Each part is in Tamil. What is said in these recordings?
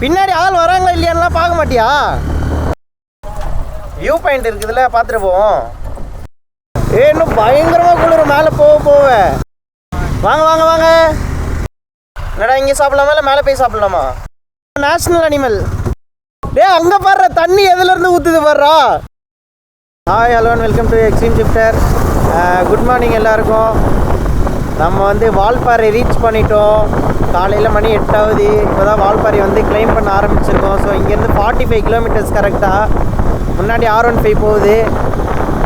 பின்னாடி ஆள் வராங்களா இல்லையான்லாம் பார்க்க மாட்டியா? வியூ பாயிண்ட் இருக்குதுல்ல, பார்த்துட்டு போவோம். இன்னும் பயங்கரமாக குளிர் மேலே போக. வாங்க வாங்க வாங்க. என்னடா இங்கே சாப்பிடலாமா இல்லை மேலே போய் சாப்பிடலாமா? National animal. அங்கே பாடுற தண்ணி எதுலேருந்து ஊற்றுது பாடுறா. Hi hello and welcome to extreme shifter. Good morning எல்லாருக்கும். நம்ம வால்பாறை ரீச் பண்ணிட்டோம். காலையில் மணி 8 ஆகுது. இப்போ தான் வால்பாறை கிளைம் பண்ண ஆரம்பிச்சிருக்கோம். ஸோ இங்கேருந்து 45 கிலோமீட்டர்ஸ் கரெக்டாக. முன்னாடி R15 போகுது.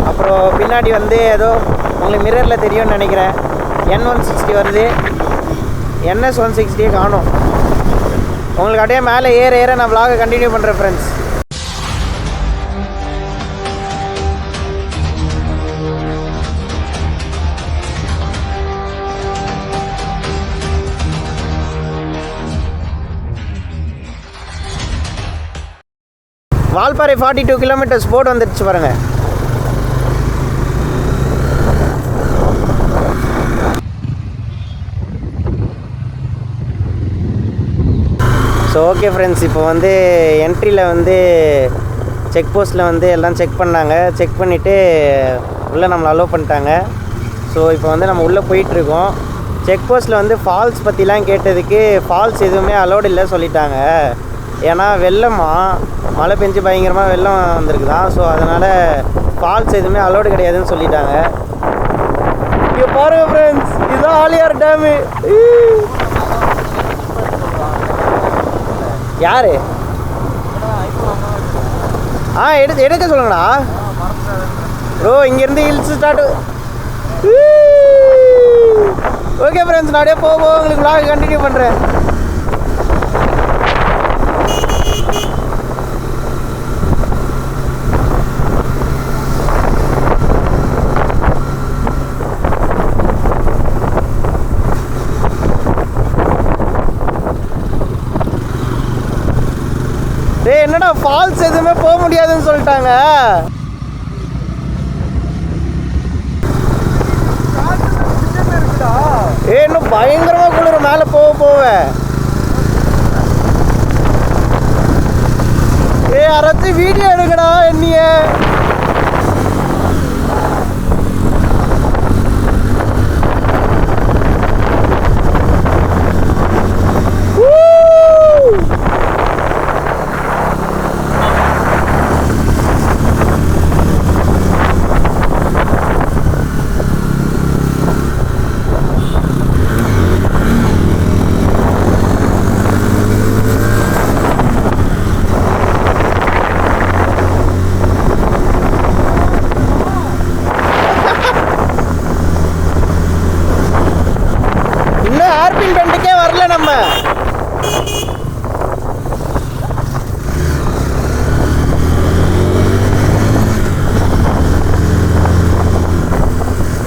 அப்புறம் பின்னாடி ஏதோ உங்களுக்கு மிரரில் தெரியும்னு நினைக்கிறேன், N160 வருது. NS160 காணும். உங்களுக்கு அப்படியே மேலே ஏற நான் vlog கண்டினியூ பண்ணுறேன் ஃப்ரெண்ட்ஸ். வால்பாறை 42 கிலோமீட்டர்ஸ் போர்டு வந்துடுச்சு பாருங்கள். ஸோ ஓகே ஃப்ரெண்ட்ஸ், இப்போ என்ட்ரியில் செக் போஸ்ட்டில் எல்லாம் செக் பண்ணாங்க. செக் பண்ணிவிட்டு உள்ளே நம்மளை அலோவ் பண்ணிட்டாங்க. ஸோ இப்போ நம்ம உள்ளே போயிட்டுருக்கோம். செக் போஸ்ட்டில் ஃபால்ஸ் பற்றிலாம் கேட்டதுக்கு ஃபால்ஸ் எதுவுமே அலோடு இல்லை சொல்லிட்டாங்க. ஏன்னா மழை பெஞ்சு பயங்கரமாக வெள்ளம் வந்திருக்குதான். ஸோ அதனால் ஃபால்ஸ் எதுவுமே அலோடு கிடையாதுன்னு சொல்லிட்டாங்க. இங்கே பாருங்கள் ஃப்ரெண்ட்ஸ், இதுதான் ஆலியார் டேமு. யார்? எடுக்க சொல்லுங்கண்ணா ப்ரோ. இங்கேருந்து ஹில்ஸ் ஸ்டார்ட். ஓகே ஃப்ரெண்ட்ஸ், நான் அப்படியே போவோம். உங்களுக்கு vlog கண்டினியூ பண்ணுறேன். என்னடா ஃபால்ஸ் எதுவுமே போக முடியாதுன்னு சொல்லிட்டாங்க. இன்னும் பயங்கரமா குளிர் மேலே போக. யாராச்சும் வீடியோ எடுக்கடா என்னைய.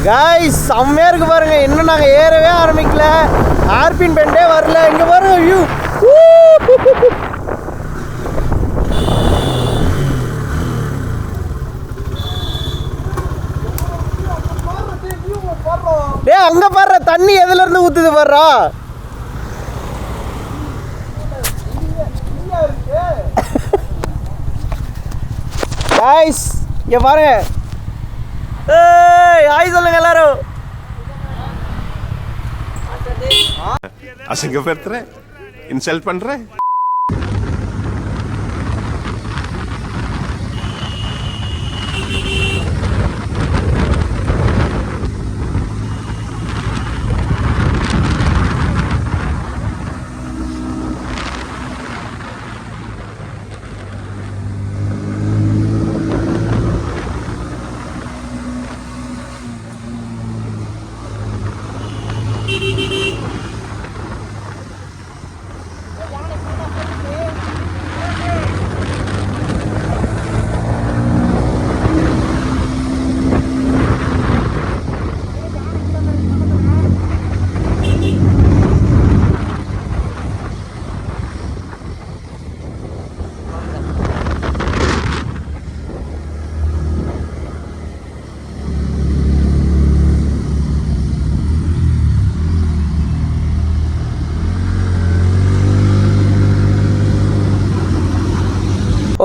காய்ஸ் செம்மையாக இருக்கு பாருங்க. இன்னும் நாங்கள் ஏறவே ஆரம்பிக்கல. ஹேர்பின் பெண்டே வரல. இங்கே பாருங்க வியூ. அங்கே பாடுற தண்ணி எதுலேருந்து ஊற்றுது பாடுறா. காய்ஸ் இங்கே பாருங்க. ஹாய் சொல்லுங்க எல்லாரும். அசிங்கப்படுத்துற, இன்சல்ட் பண்ற.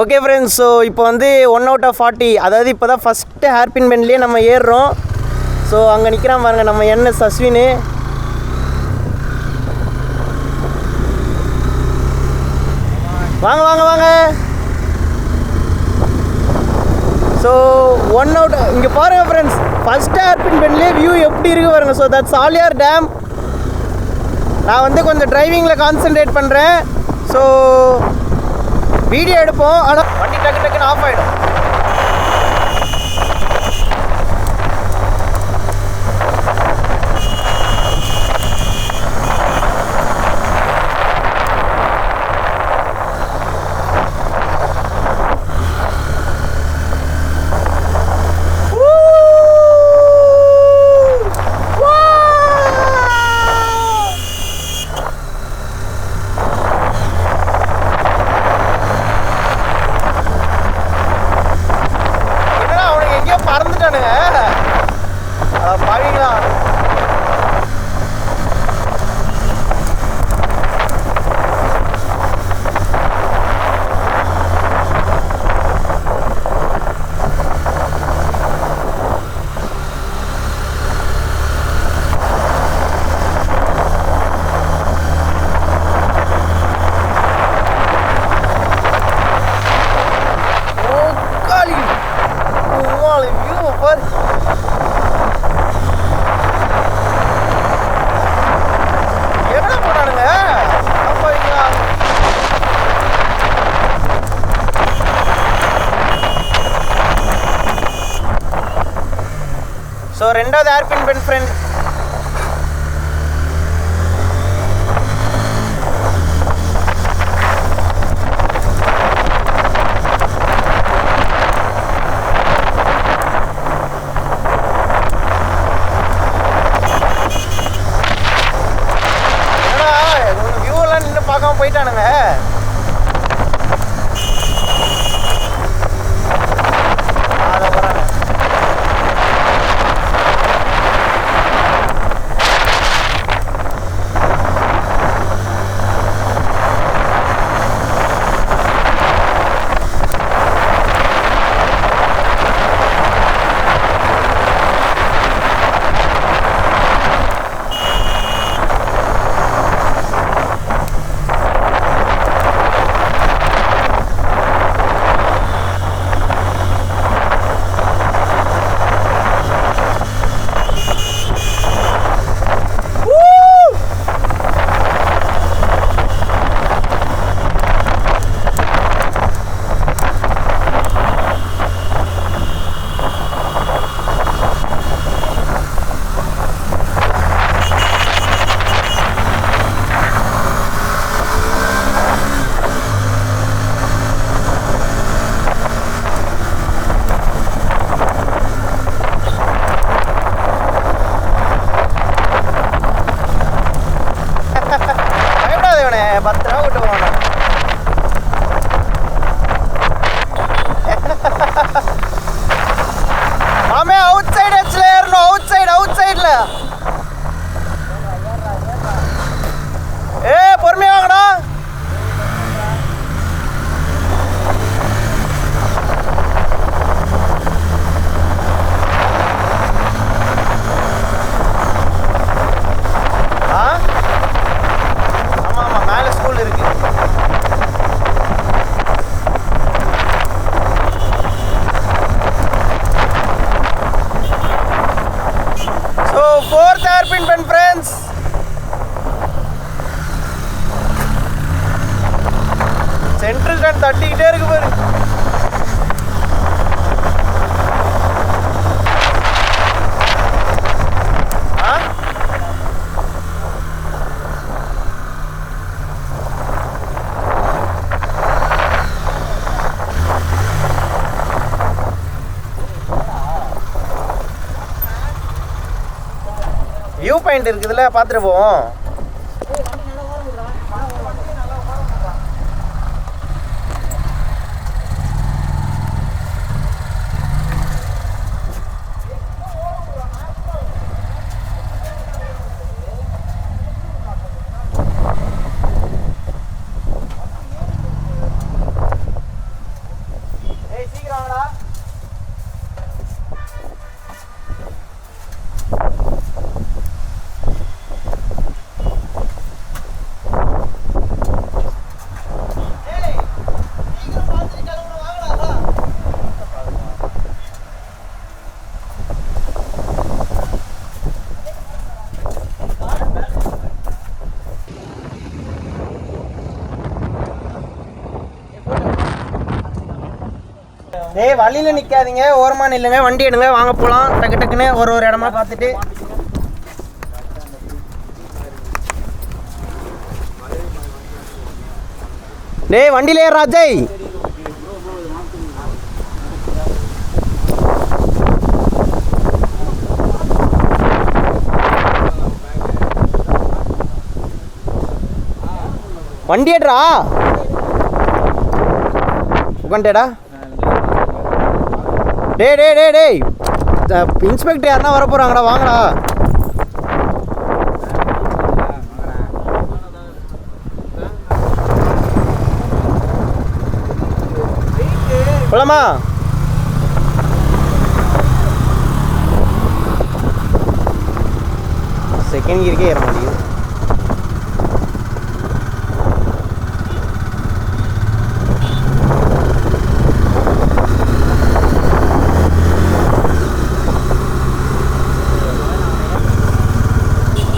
ஓகே ஃப்ரெண்ட்ஸ், ஸோ இப்போ வந்து 1 out of 40, அதாவது இப்போ தான் ஃபஸ்ட்டு ஹேர்பின் பெண்ட்லேயே நம்ம ஏறுறோம். ஸோ அங்கே நிற்கிறான் பாருங்க நம்ம NS அஸ்வின். வாங்க வாங்க வாங்க. ஸோ 1 out, இங்கே பாருங்கள் ஃப்ரெண்ட்ஸ், ஃபஸ்ட்டு ஹேர்பின் பெண்ட்லேயே வியூ எப்படி இருக்குது பாருங்க. So that's Aliyar dam. நான் வந்து கொஞ்சம் டிரைவிங்கில் கான்சென்ட்ரேட் பண்ணுறேன். ஸோ வீடியோ எடுப்போம், ஆனால் வண்டி டக்கு டக்குன்னு ஆஃப் ஆகிடும். ஸோ ரெண்டாவது ஹேர்பின் பெண்ட் ஃப்ரெண்ட். வியூ எல்லாம் நின்று பார்க்காம போயிட்டானுங்க. பத்திரமா விட்டு போகணும். மாமே அவுட் சைடு எட்ஜ்ல ஏறணும். அவுட் சைடுல பொறுமையா வாங்கடா. Fourth hairpin bend friends. Central turn 30 இருக்கு பாரு. வியூ பாயிண்ட் இருக்குதுல்ல, பார்த்துட்டு போவோம். டேய் வழியில் நிற்காதீங்க, ஓரமாக நில்லுங்க, வண்டி எடுங்க, வாங்க போகலாம். டக்கு டக்குன்னு ஒரு ஒரு இடமா பார்த்துட்டு. டேய் வண்டியிலே ராஜய். வண்டி ஏட்ரா உட்காண்டேடா. டே டே டே டேய் இன்ஸ்பெக்டர் யாருன்னா வர போகிறாங்கடா, வாங்கடா. போலாமா? செகண்ட் கியருக்கே ஏற முடியும்.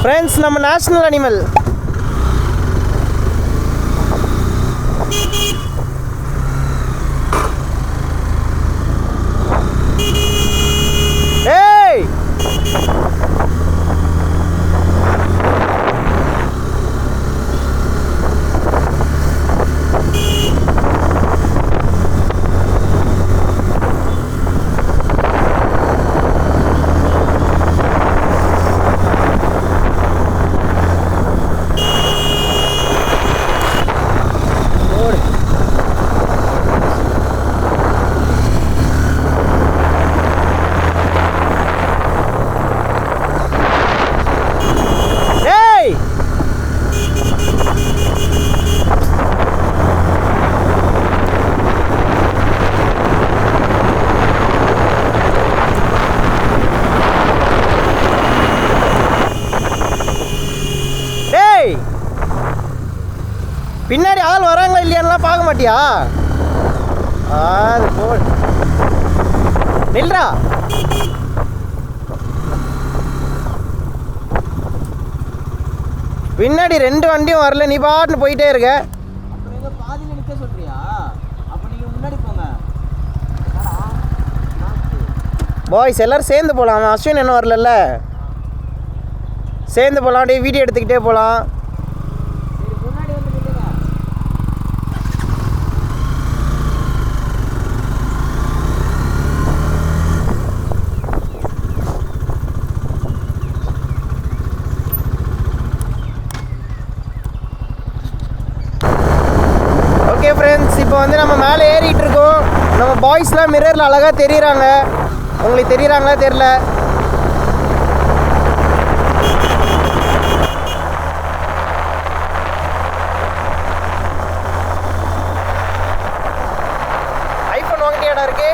ஃப்ரெண்ட்ஸ், நம்ம நேஷனல் அனிமல். ஏய் பின்னாடி ஆள் வராங்களா இல்லையான்லாம் பார்க்க மாட்டியா? அது போல் நில்றா. பின்னாடி 2 வண்டியும் வரல, நீ பாட்டுன்னு போயிட்டே இருக்க. பாதியில் நிற்க சொல்றியா? அப்போ நீங்கள் முன்னாடி போங்க. பாய்ஸ் எல்லோரும் சேர்ந்து போகலாம். அவன் அஸ்வின் என்ன வரல, சேர்ந்து போகலாம். அப்படியே வீடியோ எடுத்துக்கிட்டே போகலாம். ஓகே ஃப்ரெண்ட்ஸ், இப்போ வந்து நம்ம மேலே ஏறிட்டு இருக்கோம். நம்ம பாய்ஸ்லாம் மிரரில் அழகாக தெரியுறாங்க. உங்களுக்கு தெரியுறாங்களா தெரில. ஐஃபோன் வாங்கிட்டியாடா இருக்கு?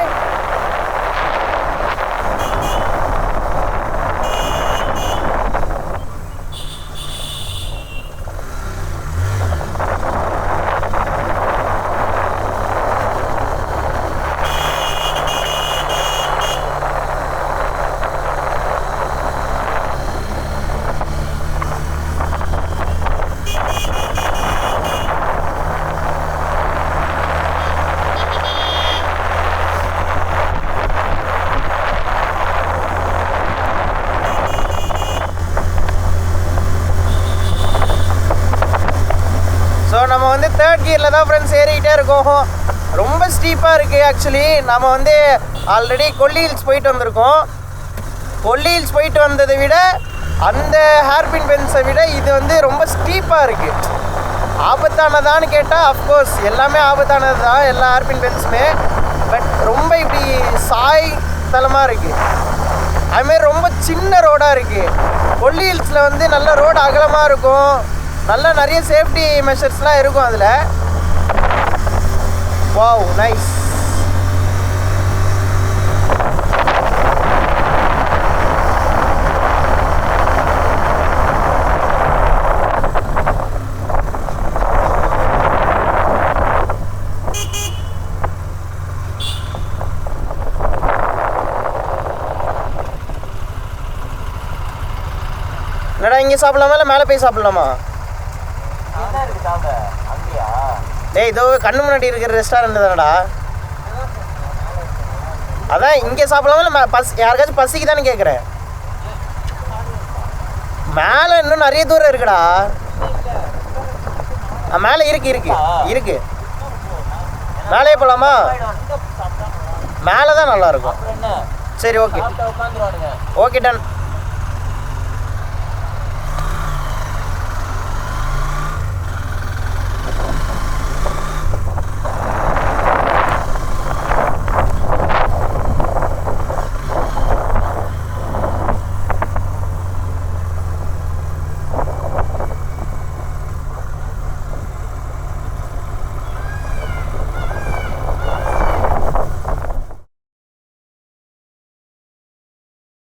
ஸோ நம்ம வந்து 3rd கியரில் தான் ஃப்ரெண்ட்ஸ் ஏறிக்கிட்டே இருக்கோம். ரொம்ப ஸ்டீப்பாக இருக்குது. ஆக்சுவலி நம்ம வந்து ஆல்ரெடி கொல்லி ஹில்ஸ் போயிட்டு வந்திருக்கோம். கொல்லி ஹில்ஸ் போயிட்டு வந்ததை விட அந்த ஹேர்பின் பென்ஸை விட இது வந்து ரொம்ப ஸ்டீப்பாக இருக்குது. ஆபத்தானதான்னு கேட்டால் அஃப்கோர்ஸ் எல்லாமே ஆபத்தானது தான், எல்லா ஹேர்பின் பென்ஸுமே. பட் ரொம்ப இப்படி சாய் தளமாக இருக்குது. அதுமாரி ரொம்ப சின்ன ரோடாக இருக்குது. கொல்லி ஹில்ஸில் வந்து நல்ல ரோடு அகலமாக இருக்கும், நல்லா நிறைய சேஃப்டி மெஷர்ஸ்லாம் இருக்கும் அதில். Wow, nice. என்னடா இங்கே சாப்பிடலாமா இல்லை மேலே போய் சாப்பிடலாமா? டேய் இதோ கண்ணு முன்னாடி இருக்கிற ரெஸ்டாரண்ட் தானடா. அதான் இங்கே சாப்பிடலாமா யாருக்காச்சும் பசிக்கு தானே கேட்குறேன். மேலே இன்னும் நிறைய தூரம் இருக்குடா. மேலே இருக்கு மேலே போகலாமா? மேலே தான் நல்லா இருக்கும். சரி ஓகே டன்.